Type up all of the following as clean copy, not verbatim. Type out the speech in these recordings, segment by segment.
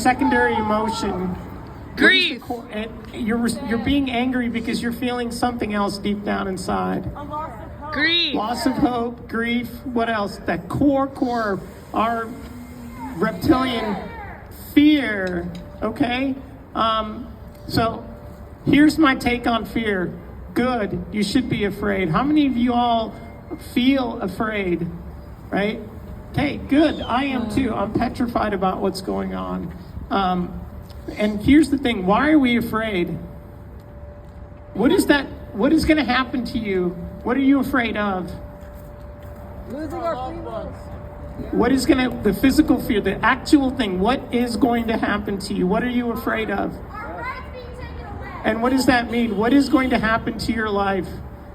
Secondary emotion. Grief. You're being angry because you're feeling something else deep down inside. A loss of hope. Grief. Loss of hope, grief, what else? That core, our reptilian fear, okay? So here's my take on fear. Good, you should be afraid. How many of you all feel afraid, right? Okay, good, I am too. I'm petrified about what's going on. And here's the thing, why are we afraid? What is going to happen to you? What are you afraid of? Losing our free will. What is the physical fear, the actual thing, what is going to happen to you? What are you afraid of? And what does that mean? What is going to happen to your life?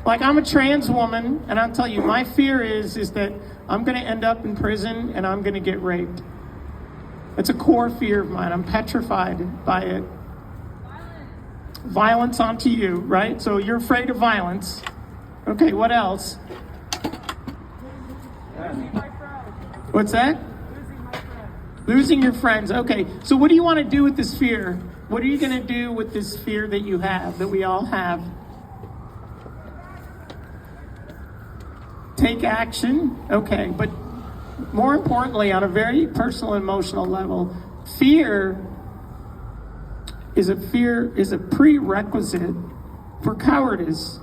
Like, I'm a trans woman, and I'll tell you, my fear is that I'm going to end up in prison and I'm going to get raped. It's a core fear of mine. I'm petrified by it. Violence onto you, right? So you're afraid of violence. Okay, what else? What's that? Losing your friends. Okay, so what do you want to do with this fear? What are you going to do with this fear that you have, that we all have? Take action. Okay, but more importantly, on a very personal, emotional level, fear is a prerequisite for cowardice.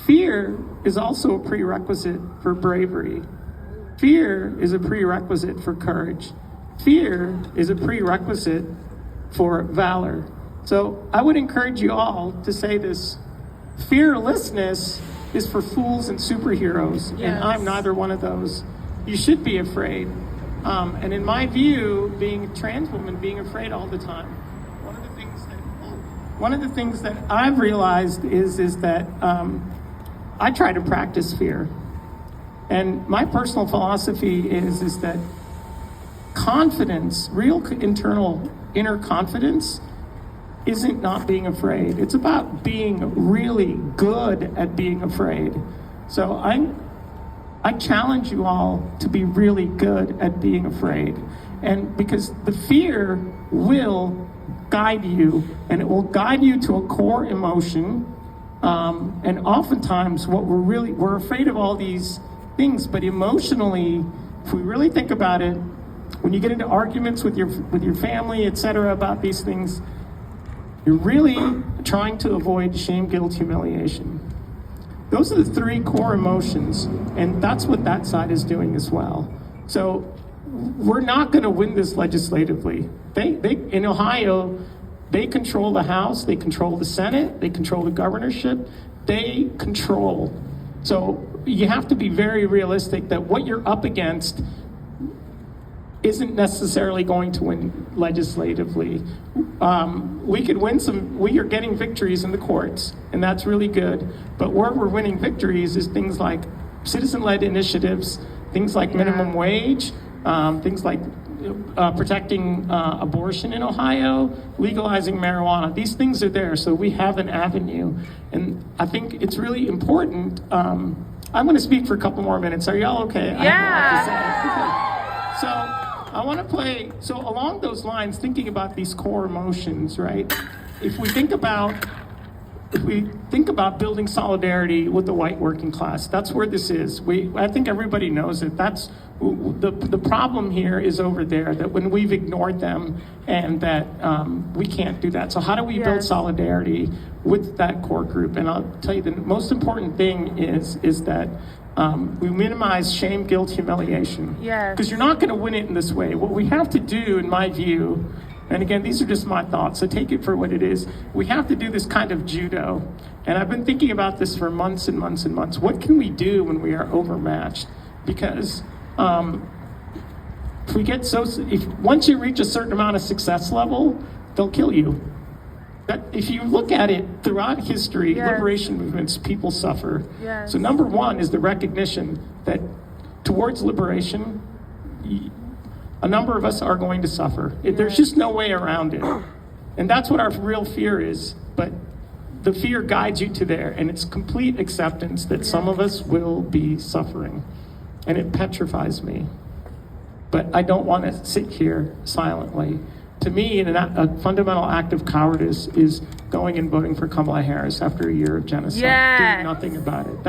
Fear is also a prerequisite for bravery. Fear is a prerequisite for courage. Fear is a prerequisite for valor. So I would encourage you all to say this: fearlessness is for fools and superheroes, Yes. and I'm neither one of those. You should be afraid. And in my view, being a trans woman, being afraid all the time, one of the things that I've realized is that I try to practice fear. And my personal philosophy is that confidence, real inner confidence, isn't not being afraid. It's about being really good at being afraid. So I challenge you all to be really good at being afraid. And because the fear will guide you, and it will guide you to a core emotion. And oftentimes we're afraid of all these things, but emotionally, if we really think about it, when you get into arguments with your family, etc., about these things, you're really trying to avoid shame, guilt, humiliation. Those are the three core emotions, and that's what that side is doing as well. So we're not going to win this legislatively. They in Ohio, they control the House, they control the Senate, they control the governorship, they control. So you have to be very realistic that what you're up against isn't necessarily going to win legislatively. We could win we are getting victories in the courts, and that's really good. But where we're winning victories is things like citizen-led initiatives, things like minimum wage, things like protecting abortion in Ohio, legalizing marijuana. These things are there, so we have an avenue. And I think it's really important. I'm going to speak for a couple more minutes. Are y'all okay? Yeah. I have a lot to say. Okay. So I want to play, so along those lines, thinking about these core emotions, right? If we think about building solidarity with the white working class, that's where this is. I think everybody knows it. That's the problem here is over there, that when we've ignored them, and that we can't do that. So how do we build solidarity with that core group? And I'll tell you, the most important thing is that we minimize shame, guilt, humiliation. Yes. Because you're not going to win it in this way. What we have to do, in my view, and again, these are just my thoughts, so take it for what it is. We have to do this kind of judo. And I've been thinking about this for months and months and months. What can we do when we are overmatched? Because once you reach a certain amount of success level, they'll kill you. If you look at it throughout history, liberation movements, people suffer. Yes. So number one is the recognition that towards liberation, a number of us are going to suffer. There's just no way around it. And that's what our real fear is. But the fear guides you to there, and it's complete acceptance that some of us will be suffering. And it petrifies me. But but I don't want to sit here silently. To me, a fundamental act of cowardice is going and voting for Kamala Harris after a year of genocide, doing nothing about it.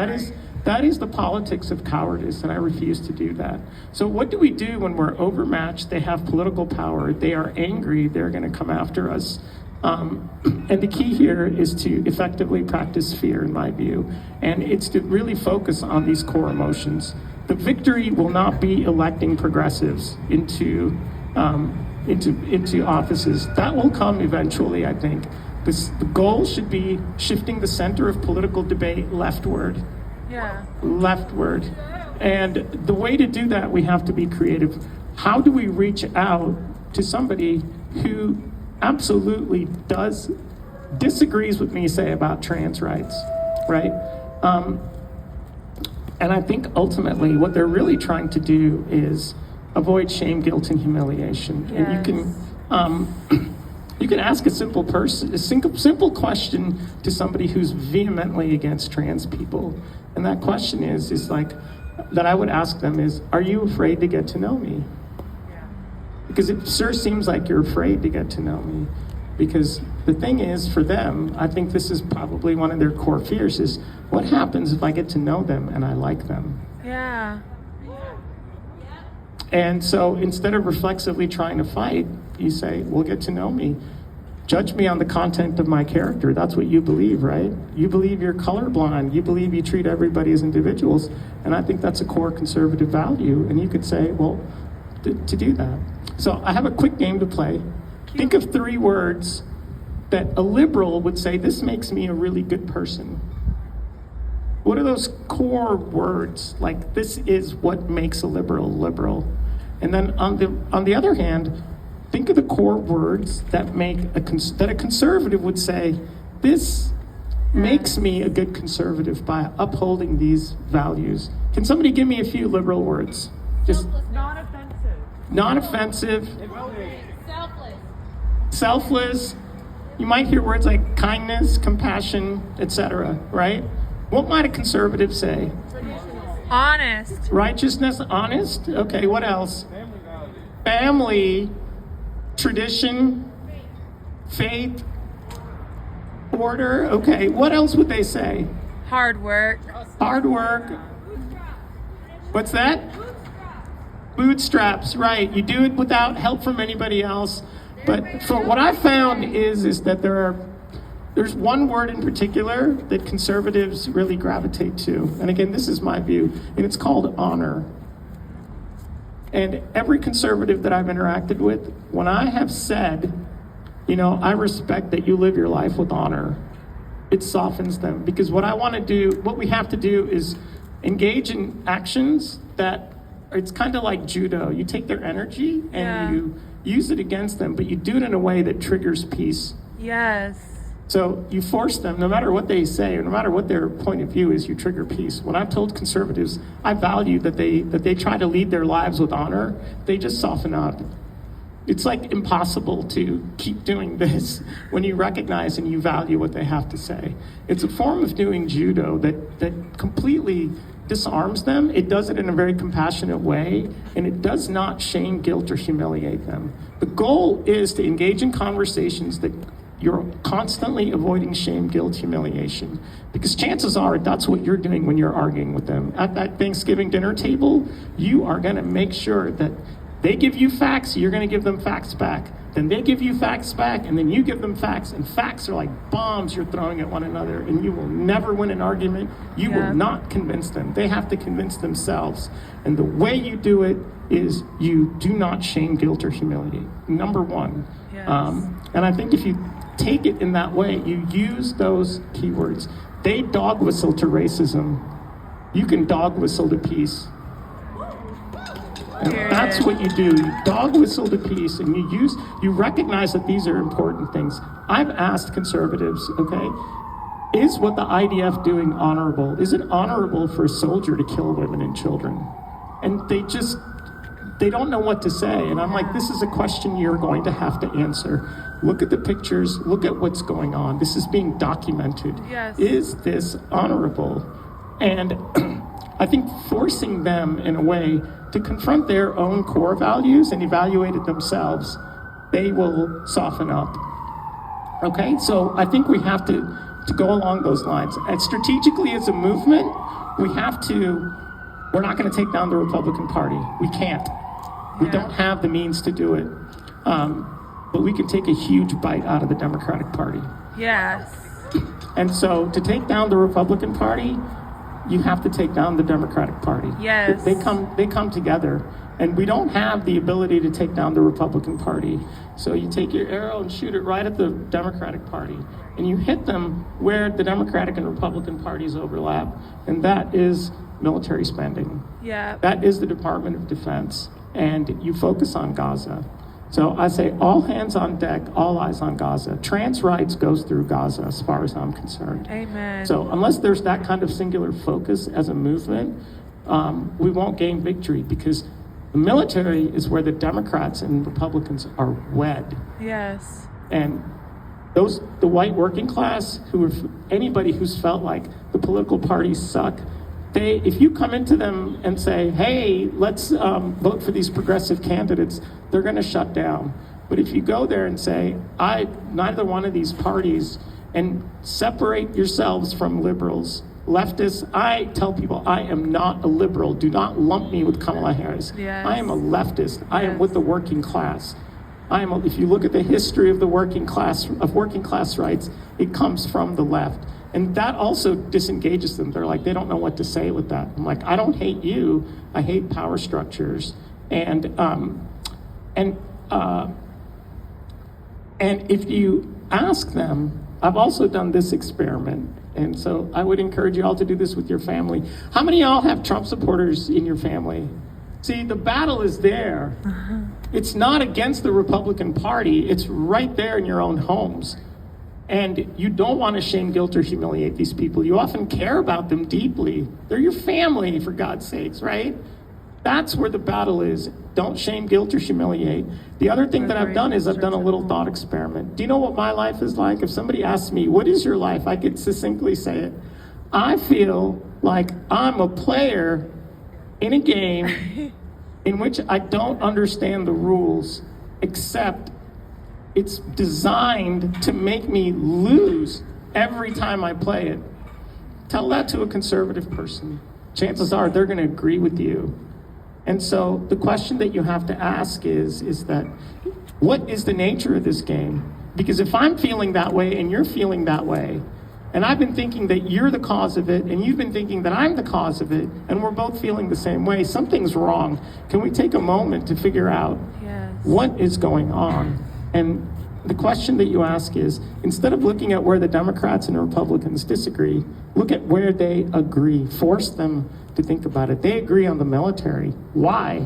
That is the politics of cowardice, and I refuse to do that. So what do we do when we're overmatched? They have political power. They are angry. They're going to come after us. And the key here is to effectively practice fear, in my view, and it's to really focus on these core emotions. The victory will not be electing progressives into offices. That will come eventually, I think. The goal should be shifting the center of political debate leftward. Yeah. Leftward. And the way to do that, we have to be creative. How do we reach out to somebody who absolutely disagrees with me, say, about trans rights, right? And I think ultimately what they're really trying to do is avoid shame, guilt, and humiliation. Yes. And you can ask a simple question to somebody who's vehemently against trans people. And that question is like, that I would ask them is, are you afraid to get to know me? Because it sure seems like you're afraid to get to know me. Because the thing is, for them, I think this is probably one of their core fears, is what happens if I get to know them and I like them? Yeah. And so instead of reflexively trying to fight, you say, well, get to know me. Judge me on the content of my character. That's what you believe, right? You believe you're colorblind. You believe you treat everybody as individuals. And I think that's a core conservative value. And you could say, well, to do that. So I have a quick game to play. Think of 3 words that a liberal would say, this makes me a really good person. What are those core words? Like, this is what makes a liberal. And then on the other hand, think of the core words that make that a conservative would say, this makes me a good conservative by upholding these values. Can somebody give me a few liberal words? Just non-offensive. Selfless. You might hear words like kindness, compassion, etc., right? What might a conservative say? Honest. Righteousness, honest. Okay, what else? Family, tradition, faith, order. Okay, what else would they say? Hard work. Hard work. What's that? Bootstraps, right. You do it without help from anybody else. But for what I found is that there's one word in particular that conservatives really gravitate to. And again, this is my view, and it's called honor. And every conservative that I've interacted with, when I have said, I respect that you live your life with honor, it softens them. Because what we have to do is engage in actions that, it's kind of like judo. You take their energy and you use it against them, but you do it in a way that triggers peace. Yes. So you force them, no matter what they say, or no matter what their point of view is, you trigger peace. When I've told conservatives, I value that they try to lead their lives with honor, they just soften up. It's like impossible to keep doing this when you recognize and you value what they have to say. It's a form of doing judo that completely disarms them. It does it in a very compassionate way, and it does not shame, guilt, or humiliate them. The goal is to engage in conversations that you're constantly avoiding shame, guilt, humiliation. Because chances are that's what you're doing when you're arguing with them. At that Thanksgiving dinner table, you are going to make sure that they give you facts, you're going to give them facts back. Then they give you facts back, and then you give them facts. And facts are like bombs you're throwing at one another, and you will never win an argument. You will not convince them. They have to convince themselves. And the way you do it is you do not shame, guilt, or humiliate. Number one. Yes. And I think if you take it in that way, you use those keywords. They dog whistle to racism. You can dog whistle to peace. And that's what you do. You dog whistle to peace, and you recognize that these are important things. I've asked conservatives, okay, is what the IDF doing honorable? Is it honorable for a soldier to kill women and children? And they don't know what to say. And I'm like, this is a question you're going to have to answer. Look at the pictures, look at what's going on. This is being documented. Yes. Is this honorable? And I think forcing them in a way to confront their own core values and evaluate it themselves, they will soften up. Okay, so I think we have to go along those lines. And strategically as a movement, we're not gonna take down the Republican Party. We can't. We don't have the means to do it. But we can take a huge bite out of the Democratic Party. Yes. And so to take down the Republican Party, you have to take down the Democratic Party. Yes. They come together. And we don't have the ability to take down the Republican Party. So you take your arrow and shoot it right at the Democratic Party. And you hit them where the Democratic and Republican parties overlap. And that is military spending. Yeah. That is the Department of Defense. And you focus on Gaza. So I say all hands on deck, all eyes on Gaza. Trans rights goes through Gaza as far as I'm concerned. Amen. So unless there's that kind of singular focus as a movement, we won't gain victory, because the military is where the Democrats and Republicans are wed. Yes. And the white working class, anybody who's felt like the political parties suck, if you come into them and say, hey, let's vote for these progressive candidates, they're gonna shut down. But if you go there and say, neither one of these parties, and separate yourselves from liberals, leftists, I tell people I am not a liberal. Do not lump me with Kamala Harris. Yes. I am a leftist. I am with the working class. If you look at the history of working class rights, it comes from the left. And that also disengages them. They're like, they don't know what to say with that. I'm like, I don't hate you. I hate power structures. And if you ask them, I've also done this experiment. And so I would encourage you all to do this with your family. How many of y'all have Trump supporters in your family? See, the battle is there. It's not against the Republican Party. It's right there in your own homes. And you don't want to shame, guilt, or humiliate these people. You often care about them deeply. They're your family, for God's sakes, right? That's where the battle is. Don't shame, guilt, or humiliate. The other thing that I've done is I've done a little thought experiment. Do you know what my life is like? If somebody asks me, what is your life? I could succinctly say it. I feel like I'm a player in a game in which I don't understand the rules, except it's designed to make me lose every time I play it. Tell that to a conservative person. Chances are they're going to agree with you. And so the question that you have to ask is that, what is the nature of this game? Because if I'm feeling that way and you're feeling that way, and I've been thinking that you're the cause of it, and you've been thinking that I'm the cause of it, and we're both feeling the same way, something's wrong. Can we take a moment to figure out what is going on? And the question that you ask is, instead of looking at where the Democrats and Republicans disagree, look at where they agree. Force them to think about it. They agree on the military. Why?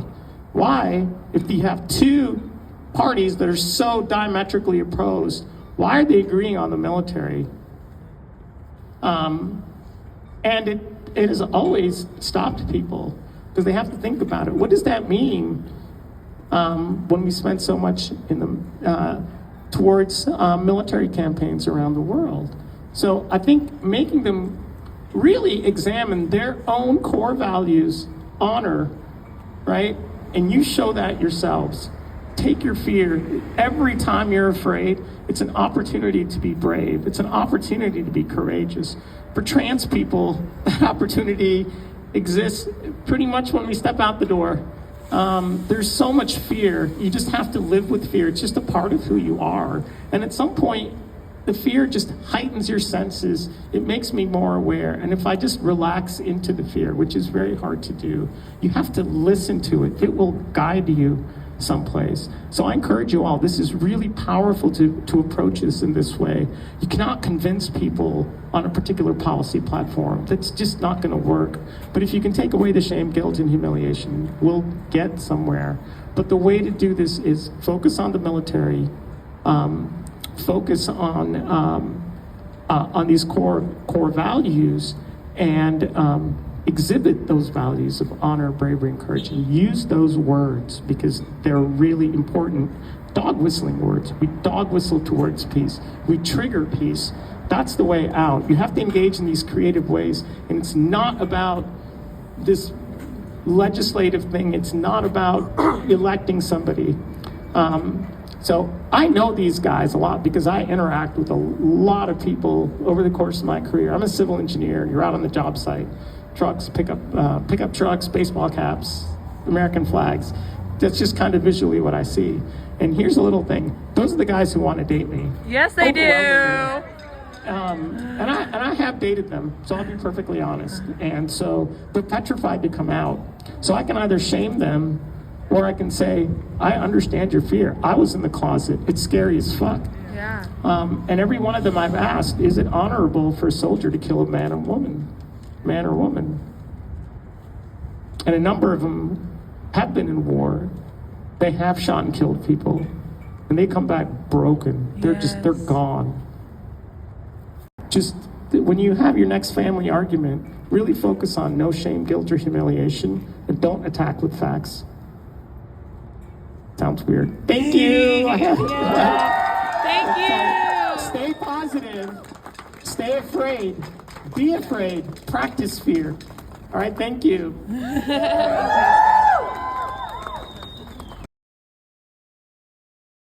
Why, if you have two parties that are so diametrically opposed, why are they agreeing on the military? And it has always stopped people, because they have to think about it. What does that mean when we spend so much towards military campaigns around the world? So I think making them really examine their own core values, honor, right? And you show that yourselves. Take your fear. Every time you're afraid, it's an opportunity to be brave. It's an opportunity to be courageous. For trans people, that opportunity exists pretty much when we step out the door. There's so much fear. You just have to live with fear. It's just a part of who you are. And at some point, the fear just heightens your senses. It makes me more aware. And if I just relax into the fear, which is very hard to do, you have to listen to it. It will guide you someplace. So I encourage you all, this is really powerful to approach this in this way. You cannot convince people on a particular policy platform. That's just not going to work. But if you can take away the shame, guilt, and humiliation, we'll get somewhere. But the way to do this is focus on the military, focus on these core values, and exhibit those values of honor, bravery, and courage, and use those words because they're really important. Dog whistling words. We dog whistle towards peace. We trigger peace. That's the way out. You have to engage in these creative ways, and it's not about this legislative thing. It's not about electing somebody. So I know these guys a lot because I interact with a lot of people over the course of my career. I'm a civil engineer. You're out on the job site, trucks, pickup trucks, baseball caps, American flags. That's just kind of visually what I see. And here's a little thing. Those are the guys who want to date me. Yes, they do. And I have dated them, so I'll be perfectly honest. And so they're petrified to come out. So I can either shame them, or I can say, I understand your fear. I was in the closet. It's scary as fuck. Yeah. And every one of them I've asked, is it honorable for a soldier to kill a man or woman? And a number of them have been in war. They have shot and killed people. And they come back broken. They're gone. Just when you have your next family argument, really focus on no shame, guilt, or humiliation, and don't attack with facts. Sounds weird. Thank you. Thank you. Stay positive. Stay afraid. Be afraid. Practice fear. All right, thank you.